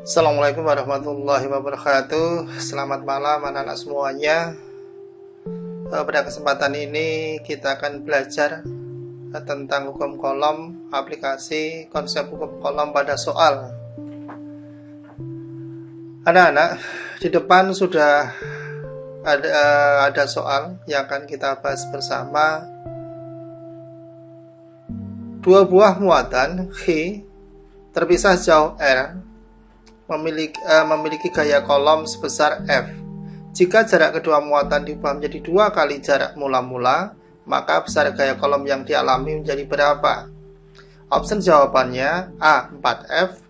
Assalamualaikum warahmatullahi wabarakatuh. Selamat malam anak-anak semuanya. Pada kesempatan ini kita akan belajar tentang hukum kolom, aplikasi konsep hukum kolom pada soal. Anak-anak, di depan sudah ada soal yang akan kita bahas bersama. Dua buah muatan X terpisah jauh R memiliki gaya kolom sebesar F. Jika jarak kedua muatan diubah menjadi 2 kali jarak mula-mula, maka besar gaya kolom yang dialami menjadi berapa? Option jawabannya A 4F,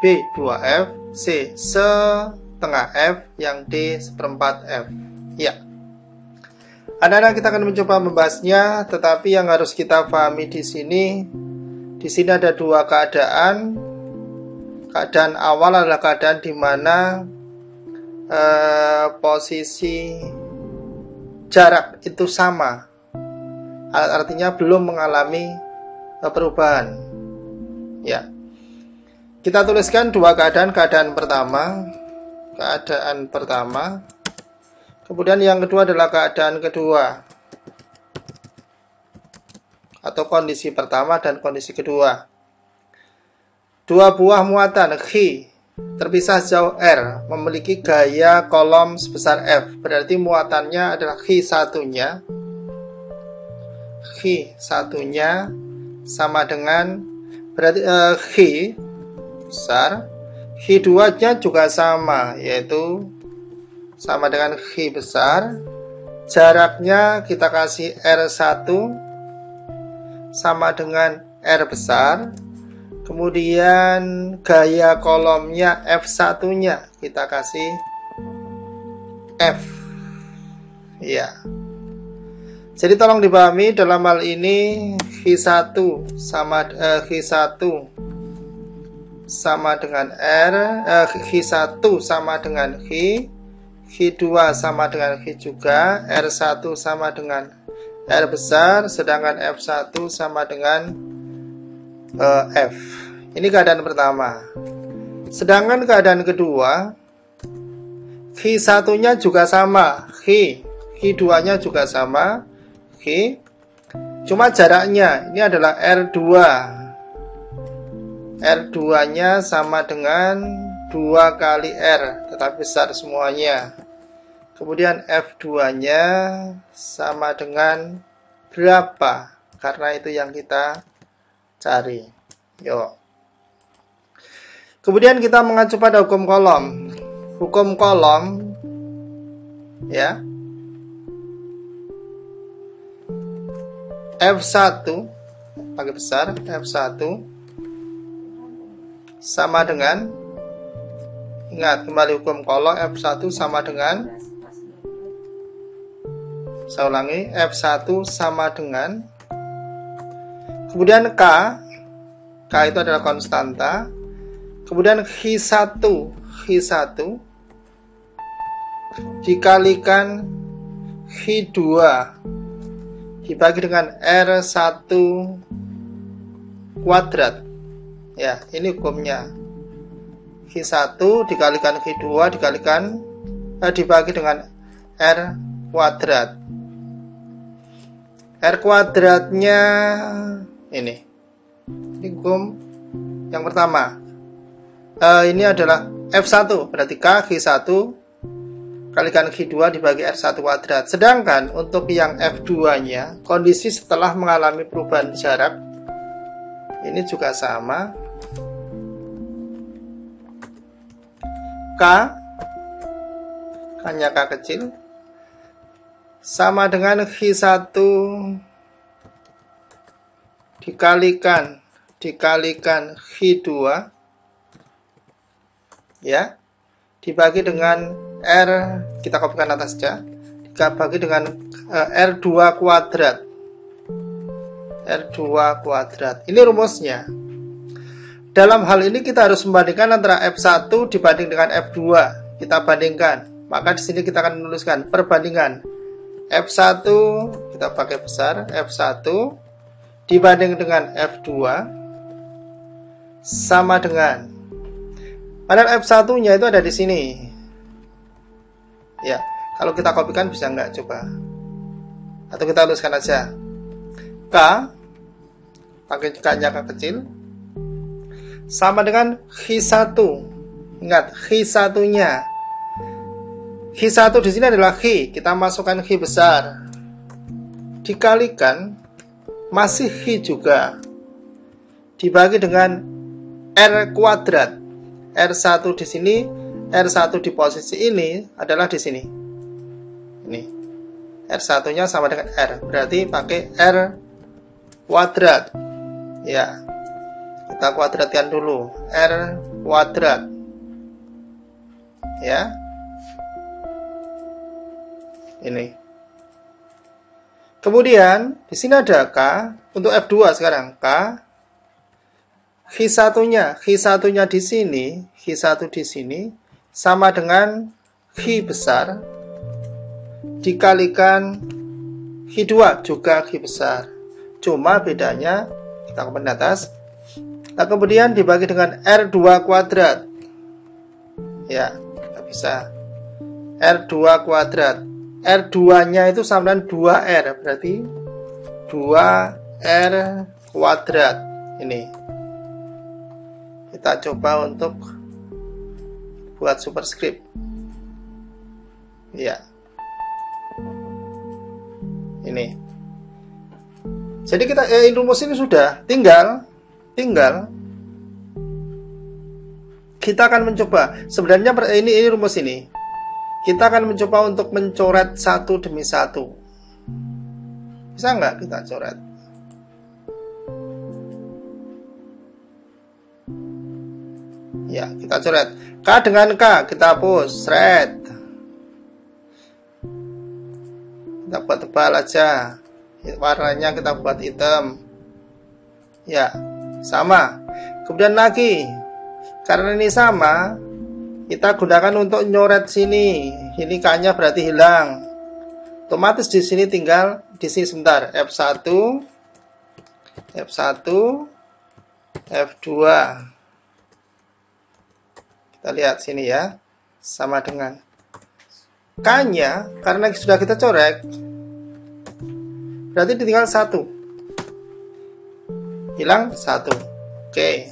B 2F, C setengah F, yang D seperempat F. Ya. Anak-anak, kita akan mencoba membahasnya, tetapi yang harus kita pahami di sini ada dua keadaan. Keadaan awal adalah keadaan di mana posisi jarak itu sama, artinya belum mengalami perubahan. Ya, kita tuliskan dua keadaan. Keadaan pertama, kemudian yang kedua adalah keadaan kedua, atau kondisi pertama dan kondisi kedua. Dua buah muatan X terpisah jauh R memiliki gaya kolom sebesar F. Berarti muatannya adalah X satunya sama dengan, berarti X besar, X 2 nya juga sama, yaitu sama dengan X besar. Jaraknya kita kasih R1 sama dengan R besar. Kemudian gaya kolomnya F1 nya kita kasih F. Ya. Jadi tolong dipahami, dalam hal ini X1 sama dengan R, X1 sama dengan X, X2 sama dengan X juga, R1 sama dengan R besar, sedangkan F1 sama dengan F. Ini keadaan pertama. Sedangkan keadaan kedua, X1 nya juga sama, X2 nya juga sama, X, cuma jaraknya ini adalah R2. R2 nya sama dengan 2 kali R, tetapi besar semuanya. Kemudian F2 nya sama dengan berapa? Karena itu yang kita cari. Yuk. Kemudian kita mengacu pada hukum kolom. Hukum kolom, ya. F1 pakai besar, F1 sama dengan, ingat kembali hukum kolom, F1 sama dengan, saya ulangi, F1 sama dengan, kemudian K itu adalah konstanta, kemudian X1 dikalikan X2 dibagi dengan R1 kuadrat. Ya, ini hukumnya. X1 dikalikan X2 dibagi dengan R kuadrat. R kuadratnya ini hukum yang pertama. Ini adalah F1, berarti K X1 kalikan X2 dibagi R1 kuadrat. Sedangkan untuk yang F2 nya, kondisi setelah mengalami perubahan jarak, ini juga sama. K hanya K kecil sama dengan X1 dikalikan X2, ya, dibagi dengan R, kita kopikan atas saja, dibagi dengan R2 kuadrat. Ini rumusnya. Dalam hal ini kita harus membandingkan antara F1 dibanding dengan F2. Kita bandingkan. Maka di sini kita akan menuliskan perbandingan F1, kita pakai besar, F1 dibanding dengan F2 sama dengan Padahal F1-nya itu ada di sini. Ya, kalau kita kopikan bisa nggak? Coba. Atau kita tuliskan aja. K, pakai K-nya K kecil, sama dengan X1. Ingat, X1-nya. X1 di sini adalah X. Kita masukkan X besar. Dikalikan masih X juga. Dibagi dengan R kuadrat. R1 di sini, R1 di posisi ini adalah di sini. Ini. R1-nya sama dengan R. Berarti pakai R kuadrat. Ya. Kita kuadratkan dulu. R kuadrat. Ya. Ini. Kemudian di sini ada K untuk F2 sekarang. K. X1-nya di sini, X1 di sini sama dengan X besar dikalikan X2 juga X besar. Cuma bedanya kita komen atas. Nah, kemudian dibagi dengan R2 kuadrat. Ya, nggak bisa. R2 kuadrat. R2-nya itu sama dengan 2R, berarti 2R kuadrat. Ini. Kita coba untuk buat superscript. Ya. Ini. Jadi kita rumus ini sudah, tinggal kita akan mencoba. Sebenarnya ini rumus ini. Kita akan mencoba untuk mencoret satu demi satu. Bisa nggak kita coret? Ya, kita coret. K dengan K, kita hapus. Red. Kita buat tebal aja. Warnanya kita buat hitam. Ya, sama. Kemudian lagi. Karena ini sama, kita gunakan untuk nyoret sini. Ini K-nya berarti hilang. Otomatis di sini tinggal di sini sebentar. F1, F2. Kita lihat sini ya. Sama dengan K-nya, karena sudah kita coret, berarti tinggal 1. Hilang 1. Oke.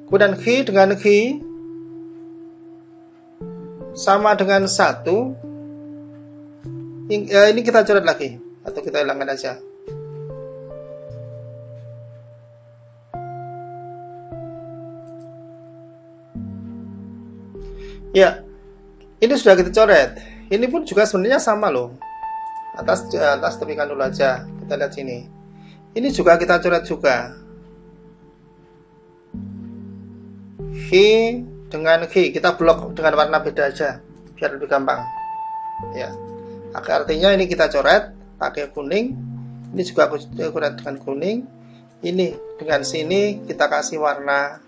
Kemudian X dengan X sama dengan 1. Ini kita coret lagi. Atau kita hilangkan aja. Ya, ini sudah kita coret. Ini pun juga sebenarnya sama loh. Atas tepikan dulu aja. Kita lihat sini. Ini juga kita coret juga. X dengan X. Kita blok dengan warna beda aja. Biar lebih gampang. Ya. Artinya ini kita coret pakai kuning. Ini juga aku coret dengan kuning. Ini dengan sini kita kasih warna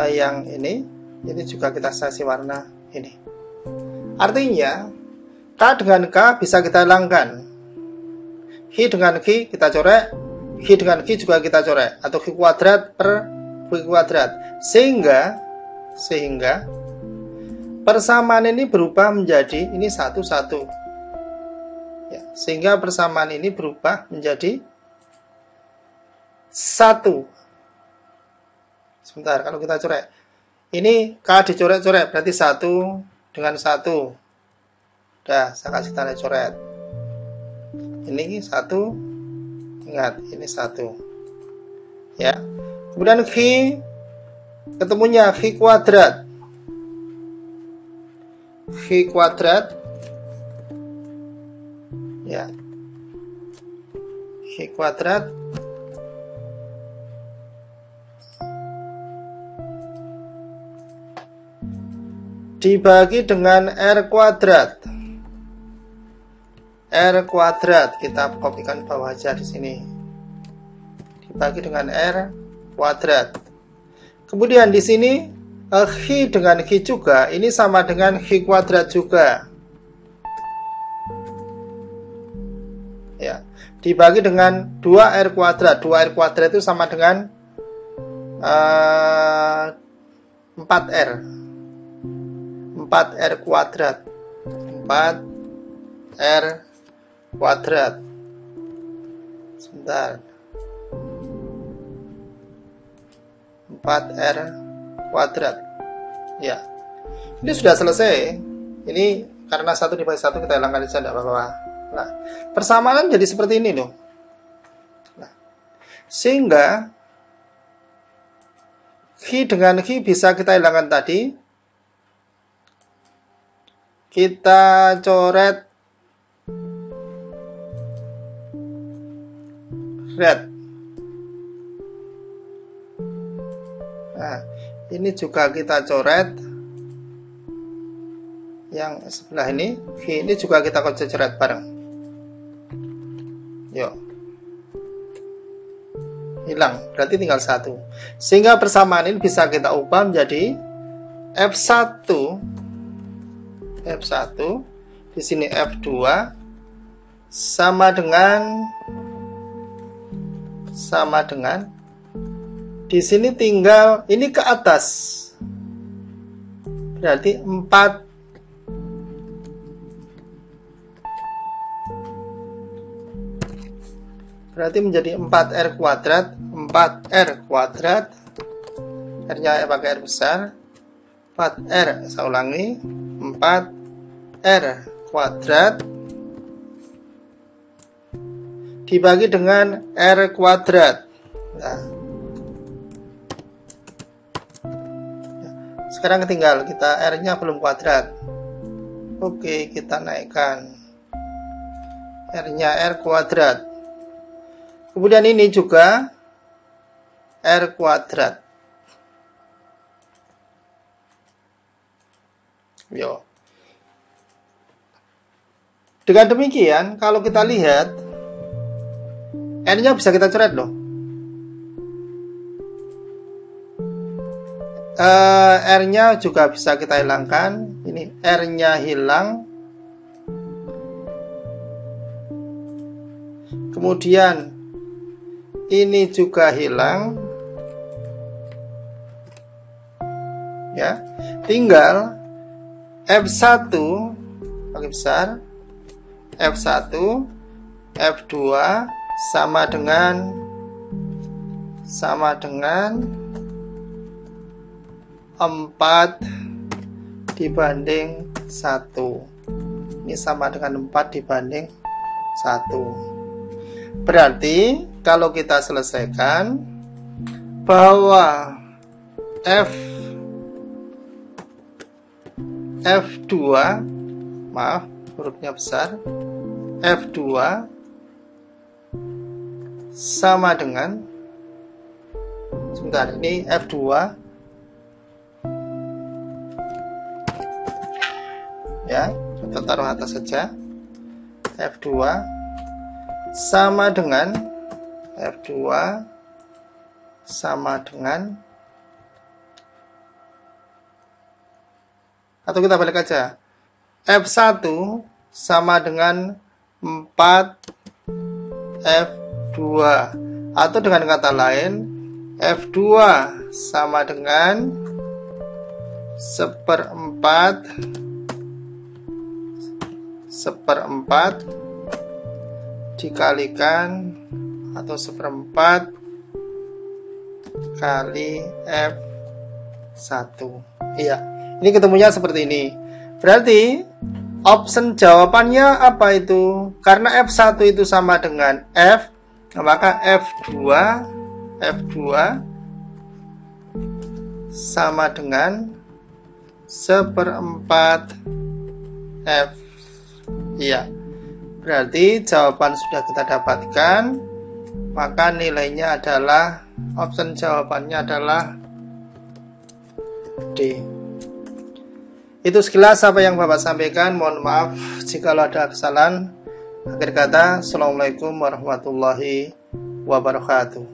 yang ini. Ini juga kita kasih warna ini. Artinya K dengan K bisa kita hilangkan. X dengan X kita coret. X dengan X juga kita coret. Atau X kuadrat per X kuadrat. Sehingga persamaan ini berubah menjadi ini 1, 1. Ya, sehingga persamaan ini berubah menjadi 1. Sebentar, kalau kita coret. Ini K dicoret-coret, berarti 1 dengan 1. Udah, saya kasih tanda coret. Ini 1. Ingat, ini 1. Ya. Kemudian X, ketemunya X kuadrat. X kuadrat. Ya. X kuadrat dibagi dengan R kuadrat. R kuadrat kita kopikan bawah aja di sini. Dibagi dengan R kuadrat. Kemudian di sini X dengan X juga, ini sama dengan X kuadrat juga. Ya, dibagi dengan 2R kuadrat. 2R kuadrat itu sama dengan 4R. 4R kuadrat. 4R kuadrat. Sebentar. 4R kuadrat. Ya. Ini sudah selesai. Ini karena 1 dibagi 1 kita hilangkan saja, tidak apa-apa. Nah, persamaan jadi seperti ini loh. Nah, sehingga Q dengan Q bisa kita hilangkan tadi. Kita coret red. Nah, ini juga kita coret yang sebelah ini. Ini juga kita coret bareng. Yuk. Hilang, berarti tinggal 1. Sehingga persamaan ini bisa kita ubah menjadi F1 di sini F2 sama dengan di sini tinggal ini ke atas, berarti 4 berarti menjadi 4R kuadrat. 4R kuadrat, R-nya pakai R besar. 4R, saya ulangi, 4R kuadrat dibagi dengan R kuadrat. Nah, sekarang tinggal kita R-nya belum kuadrat. Oke, kita naikkan R-nya R kuadrat. Kemudian ini juga R kuadrat. Yo. Dengan demikian, kalau kita lihat, R-nya bisa kita coret loh. R-nya juga bisa kita hilangkan. Ini R-nya hilang. Kemudian ini juga hilang. Ya, tinggal F1 pakai besar, F1, F2 sama dengan 4 dibanding 1. Ini sama dengan 4 dibanding 1. Berarti kalau kita selesaikan bahwa F2, maaf hurufnya besar, F2 sama dengan, sebentar, ini F2 ya, kita taruh atas saja. F2 sama dengan atau kita balik aja, F1 sama dengan 4 F2, atau dengan kata lain F2 sama dengan 1/4 dikalikan atau 1/4 kali F1. Iya, ini ketemunya seperti ini. Berarti option jawabannya apa itu? Karena F1 itu sama dengan F, maka F2 sama dengan 1/4 F. Iya. Berarti jawaban sudah kita dapatkan, maka nilainya adalah, option jawabannya adalah D. Itu sekilas apa yang Bapak sampaikan. Mohon maaf jika ada kesalahan. Akhir kata, Assalamualaikum warahmatullahi wabarakatuh.